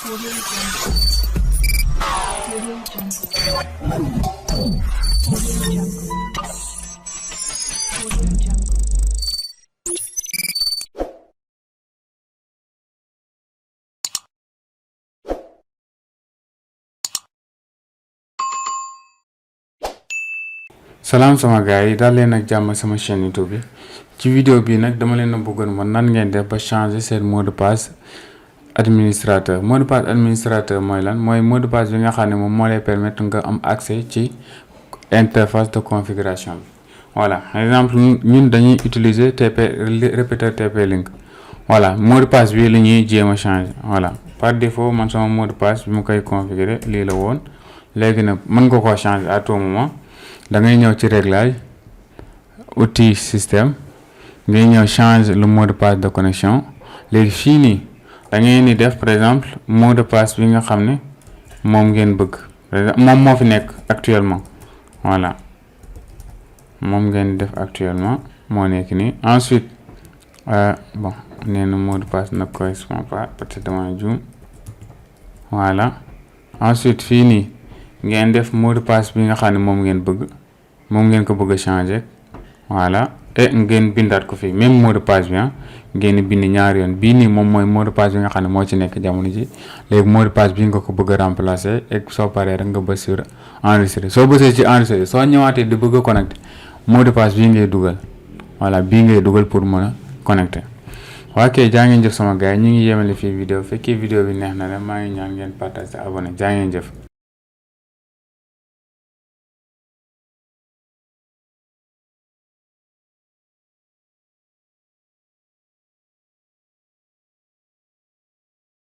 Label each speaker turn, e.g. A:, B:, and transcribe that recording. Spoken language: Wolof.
A: Audio Jungle. Audio Jungle. Audio Jungle. Audio Jungle.
B: Salam sama gars yi daal leen ak jàmm sama chaîne YouTube bi ci vidéo bi nag dama leen a bëggoon man nan ngeen def ba changer seen mot de passe administrateur. Mot de passe administrateur mooy lan mooy mot de passe bi nga xam ne moom moo lay permettre nga am accès ci interface de configuration bi. Voilà par exemple ñun dañuy utiliser TP répéteur TP-Link. Voilà mot de passe bi la ñuy jéem a changer. Voilà par défaut man sama mot de passe bi mu koy configurer lii la woon léegi nag mën nga koo changer à tout moment. Da ngay ñëw ci réglage outil système ngay ñëw changer le mot de passe de connexion léegi fii nii da ngay ni def par exemple mot de passe bi nga xam ne moom ngeen bëgg par exemple moom moo fi nekk actuellement voilà moom ngeen def actuellement moo nekk nii ensuite bon nee na mot de passe ne correspond pas peut-être dama juum voilà ensuite fii nii ngeen def mot de passe bi nga xam ne moom ngeen bëgg moom ngeen ko bëgg a changer voilà et ngeen bindaat ko fii même mot de passe bi ngeen bind ñaari yoon bii nii moom mooy mot de passe bi nga xam ne moo ci nekk jamono ji léegi mot de passe bi nga ko bëgg a remplacer et soo paree rek nga bës sur enregistrer soo bësee ci enregistrer soo ñëwaatee di bëgg a connecter mot de passe bii ngay dugal voilà bii ngay dugal pour mën a connecter. waa kay jaa ngeen jëf sama gars yi ñu ngi yemale fii vidéo fekkee vidéo bi neex na la maa ngi ñaan ngeen partager abonné jaa ngeen jëf.